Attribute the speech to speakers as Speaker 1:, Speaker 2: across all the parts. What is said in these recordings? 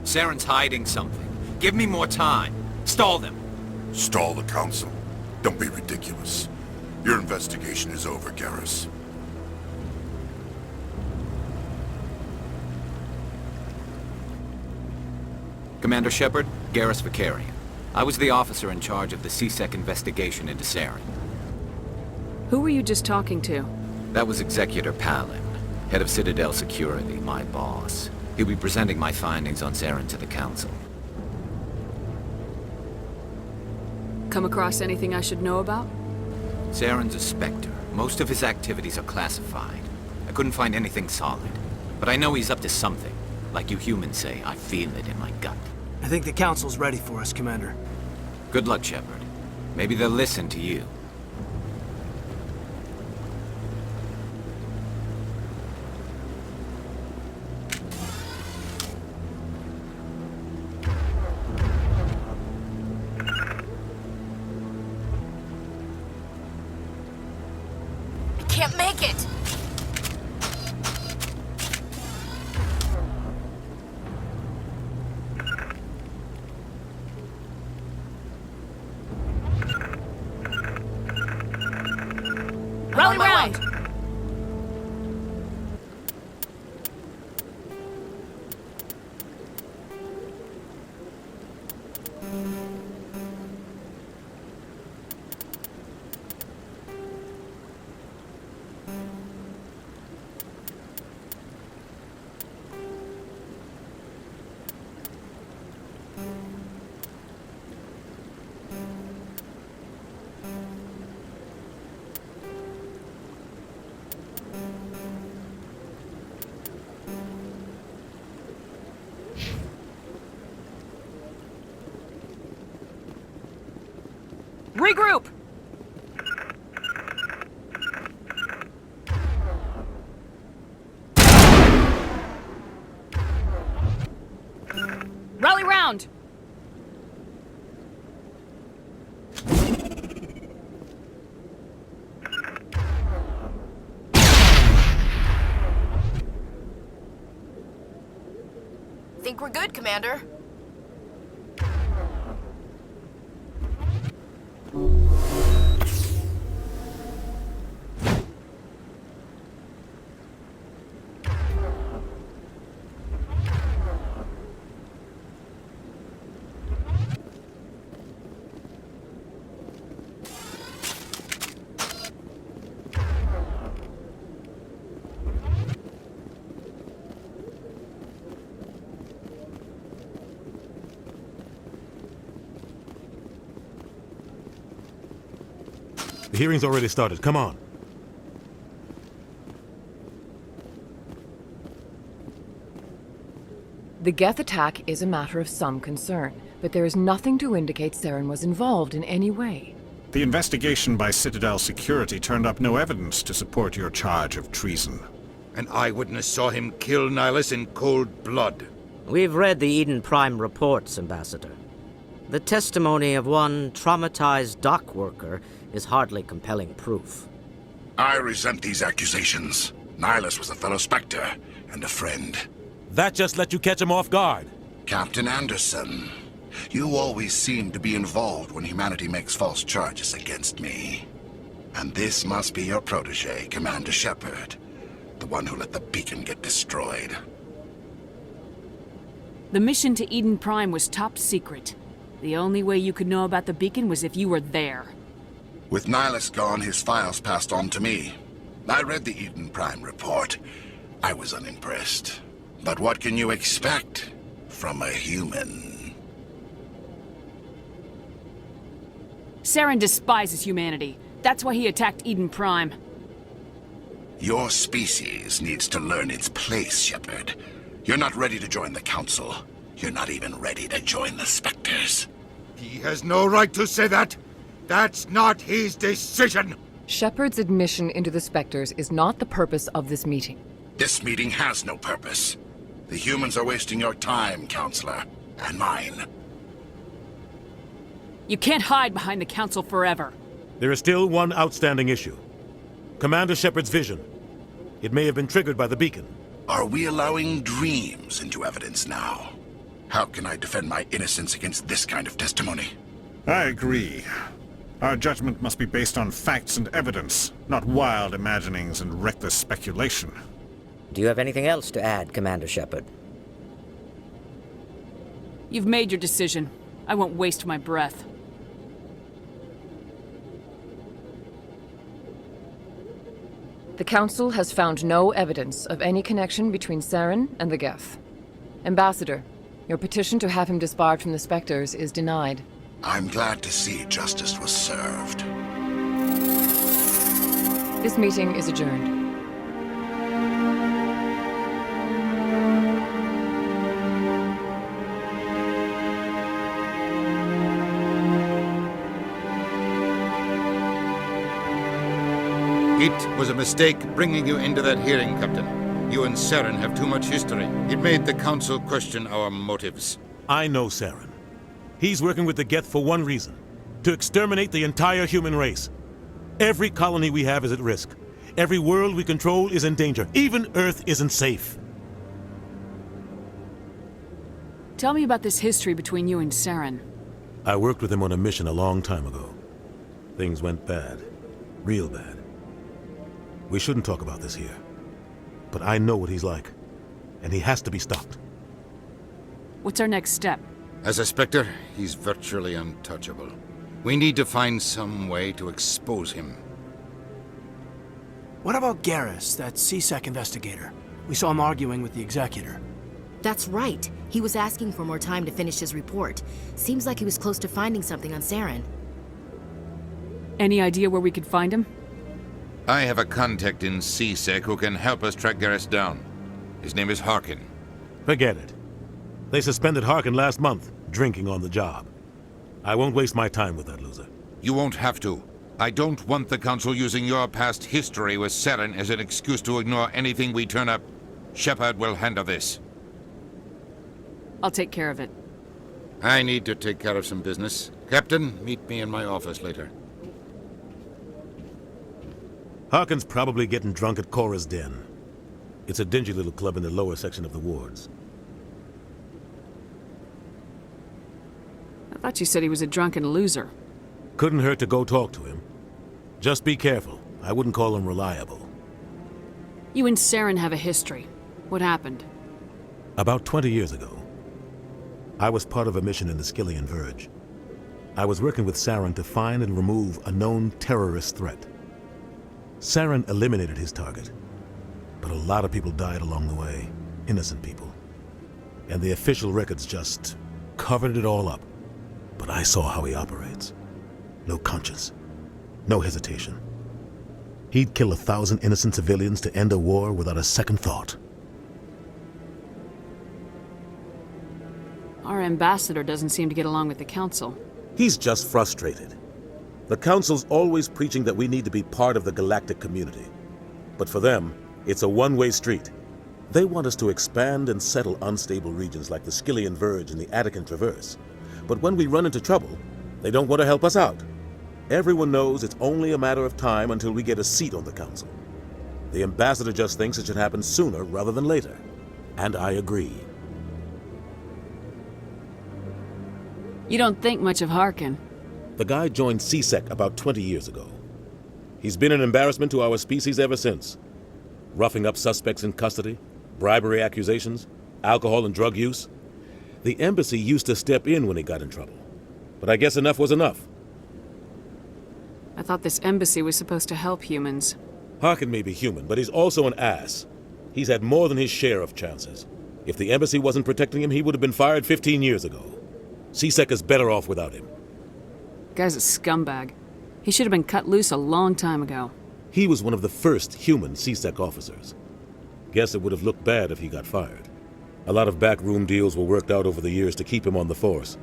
Speaker 1: Saren's hiding something. Give me more time. Stall them.
Speaker 2: Stall the Council? Don't be ridiculous. Your investigation is over, Garrus.
Speaker 1: Commander Shepard, Garrus Vakarian. I was the officer in charge of the C-Sec investigation into Saren.
Speaker 3: Who were you just talking to?
Speaker 1: That was Executor Palin, head of Citadel Security, my boss. He'll be presenting my findings on Saren to the Council.
Speaker 3: Come across anything I should know about?
Speaker 1: Saren's a Spectre. Most of his activities are classified. I couldn't find anything solid. But I know he's up to something. Like you humans say, I feel it in my gut.
Speaker 4: I think the Council's ready for us, Commander.
Speaker 1: Good luck, Shepard. Maybe they'll listen to you.
Speaker 5: Can't make it! Rally round!
Speaker 3: Regroup! Rally round!
Speaker 5: Think we're good, Commander.
Speaker 6: The hearing's already started. Come on.
Speaker 7: The Geth attack is a matter of some concern, but there is nothing to indicate Saren was involved in any way.
Speaker 8: The investigation by Citadel Security turned up no evidence to support your charge of treason.
Speaker 9: An eyewitness saw him kill Nihilus in cold blood.
Speaker 10: We've read the Eden Prime reports, Ambassador. The testimony of one traumatized dock worker is hardly compelling proof.
Speaker 2: I resent these accusations. Nihilus was a fellow Spectre and a friend.
Speaker 6: That just let you catch him off guard.
Speaker 2: Captain Anderson, you always seem to be involved when humanity makes false charges against me. And this must be your protege, Commander Shepard, the one who let the beacon get destroyed.
Speaker 3: The mission to Eden Prime was top secret. The only way you could know about the beacon was if you were there.
Speaker 2: With Nihilus gone, his files passed on to me. I read the Eden Prime report. I was unimpressed. But what can you expect from a human?
Speaker 3: Saren despises humanity. That's why he attacked Eden Prime.
Speaker 2: Your species needs to learn its place, Shepard. You're not ready to join the Council. You're not even ready to join the Spectres.
Speaker 9: He has no right to say that. That's not his decision.
Speaker 7: Shepard's admission into the Spectres is not the purpose of this meeting.
Speaker 2: This meeting has no purpose. The humans are wasting your time, Counselor, and mine.
Speaker 3: You can't hide behind the Council forever.
Speaker 6: There is still one outstanding issue. Commander Shepard's vision. It may have been triggered by the beacon.
Speaker 2: Are we allowing dreams into evidence now? How can I defend my innocence against this kind of testimony?
Speaker 8: I agree. Our judgment must be based on facts and evidence, not wild imaginings and reckless speculation.
Speaker 10: Do you have anything else to add, Commander Shepard?
Speaker 3: You've made your decision. I won't waste my breath.
Speaker 7: The Council has found no evidence of any connection between Saren and the Geth. Ambassador, your petition to have him disbarred from the Spectres is denied.
Speaker 2: I'm glad to see justice was served.
Speaker 7: This meeting is adjourned.
Speaker 9: It was a mistake bringing you into that hearing, Captain. You and Saren have too much history. It made the Council question our motives.
Speaker 6: I know Saren. He's working with the Geth for one reason: to exterminate the entire human race. Every colony we have is at risk. Every world we control is in danger. Even Earth isn't safe.
Speaker 3: Tell me about this history between you and Saren.
Speaker 6: I worked with him on a mission a long time ago. Things went bad. Real bad. We shouldn't talk about this here. But I know what he's like. And he has to be stopped.
Speaker 3: What's our next step?
Speaker 9: As a Spectre, he's virtually untouchable. We need to find some way to expose him.
Speaker 4: What about Garrus, that C-Sec investigator? We saw him arguing with the Executor.
Speaker 5: That's right. He was asking for more time to finish his report. Seems like he was close to finding something on Saren.
Speaker 3: Any idea where we could find him?
Speaker 9: I have a contact in C-Sec who can help us track Garrus down. His name is Harkin.
Speaker 6: Forget it. They suspended Harkin last month, drinking on the job. I won't waste my time with that loser.
Speaker 9: You won't have to. I don't want the Council using your past history with Saren as an excuse to ignore anything we turn up. Shepard will handle this.
Speaker 3: I'll take care of it.
Speaker 9: I need to take care of some business. Captain, meet me in my office later.
Speaker 6: Harkin's probably getting drunk at Cora's Den. It's a dingy little club in the lower section of the wards.
Speaker 3: I thought you said he was a drunken loser.
Speaker 6: Couldn't hurt to go talk to him. Just be careful. I wouldn't call him reliable.
Speaker 3: You and Saren have a history. What happened?
Speaker 6: About 20 years ago, I was part of a mission in the Skillian Verge. I was working with Saren to find and remove a known terrorist threat. Saren eliminated his target, but a lot of people died along the way, innocent people. And the official records just covered it all up. But I saw how he operates. No conscience, no hesitation. He'd kill 1,000 innocent civilians to end a war without a second thought.
Speaker 3: Our ambassador doesn't seem to get along with the Council.
Speaker 6: He's just frustrated. The Council's always preaching that we need to be part of the galactic community. But for them, it's a one-way street. They want us to expand and settle unstable regions like the Skillian Verge and the Attican Traverse. But when we run into trouble, they don't want to help us out. Everyone knows it's only a matter of time until we get a seat on the Council. The ambassador just thinks it should happen sooner rather than later. And I agree.
Speaker 3: You don't think much of Harkin.
Speaker 6: The guy joined C-Sec about 20 years ago. He's been an embarrassment to our species ever since. Roughing up suspects in custody, bribery accusations, alcohol and drug use. The embassy used to step in when he got in trouble. But I guess enough was enough.
Speaker 3: I thought this embassy was supposed to help humans.
Speaker 6: Harkin may be human, but he's also an ass. He's had more than his share of chances. If the embassy wasn't protecting him, he would have been fired 15 years ago. C-Sec is better off without him.
Speaker 3: Guy's a scumbag. He should have been cut loose a long time ago.
Speaker 6: He was one of the first human C-Sec officers. Guess it would have looked bad if he got fired. A lot of backroom deals were worked out over the years to keep him on the force.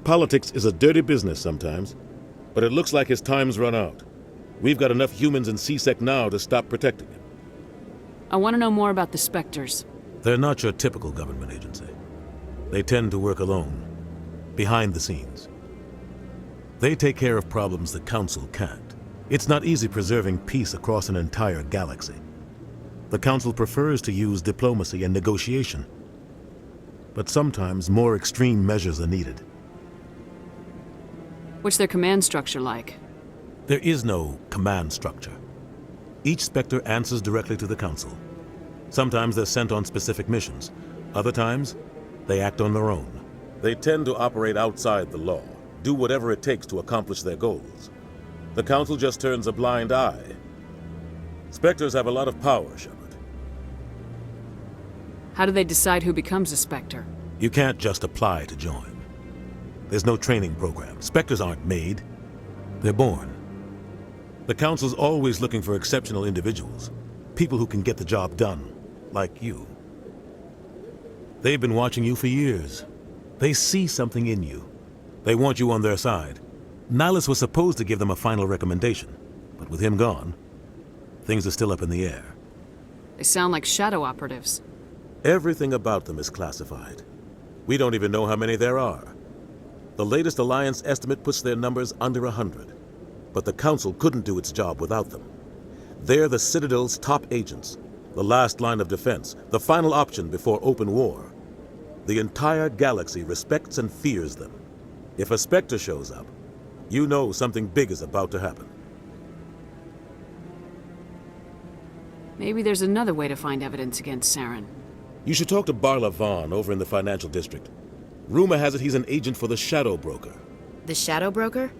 Speaker 6: Politics is a dirty business sometimes, but it looks like his time's run out. We've got enough humans in C-Sec now to stop protecting him.
Speaker 3: I want to know more about the Spectres.
Speaker 6: They're not your typical government agency. They tend to work alone, behind the scenes. They take care of problems the Council can't. It's not easy preserving peace across an entire galaxy. The Council prefers to use diplomacy and negotiation. but sometimes more extreme measures are needed.
Speaker 3: What's their command structure like?
Speaker 6: There is no command structure. Each Spectre answers directly to the Council. Sometimes they're sent on specific missions. Other times, they act on their own. They tend to operate outside the law, do whatever it takes to accomplish their goals. The Council just turns a blind eye. Spectres have a lot of power, Shepard.
Speaker 3: How do they decide who becomes a Spectre?
Speaker 6: You can't just apply to join. There's no training program. Spectres aren't made. They're born. The Council's always looking for exceptional individuals. People who can get the job done. Like you. They've been watching you for years. They see something in you. They want you on their side. Nihilus was supposed to give them a final recommendation, but with him gone, things are still up in the air.
Speaker 3: They sound like shadow operatives.
Speaker 6: Everything about them is classified. We don't even know how many there are. The latest Alliance estimate puts their numbers under 100, but the Council couldn't do its job without them. They're the Citadel's top agents, the last line of defense, the final option before open war. The entire galaxy respects and fears them. If a Spectre shows up, you know something big is about to happen.
Speaker 3: Maybe there's another way to find evidence against Saren.
Speaker 6: You should talk to Barla Vaughn over in the Financial District. Rumor has it he's an agent for the Shadow Broker.
Speaker 5: The Shadow Broker?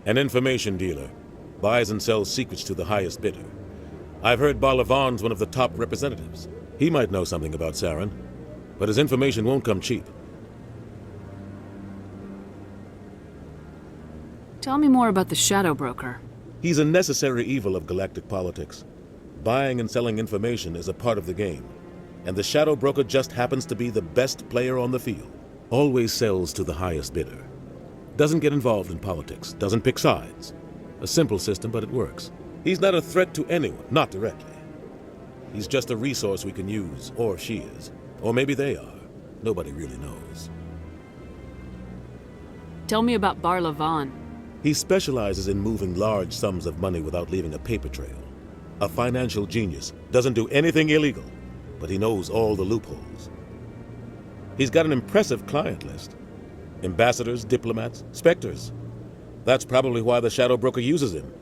Speaker 6: An information dealer. Buys and sells secrets to the highest bidder. I've heard Barla Vaughn's one of the top representatives. He might know something about Saren, but his information won't come cheap.
Speaker 3: Tell me more about the Shadow Broker.
Speaker 6: He's a necessary evil of galactic politics. Buying and selling information is a part of the game, and the Shadow Broker just happens to be the best player on the field. Always sells to the highest bidder. Doesn't get involved in politics, doesn't pick sides. A simple system, but it works. He's not a threat to anyone, not directly. He's just a resource we can use, or she is. Or maybe they are. Nobody really knows.
Speaker 3: Tell me about Barla Vaughn.
Speaker 6: He specializes in moving large sums of money without leaving a paper trail. A financial genius. Doesn't do anything illegal, but he knows all the loopholes. He's got an impressive client list. Ambassadors, diplomats, Spectres. That's probably why the Shadow Broker uses him.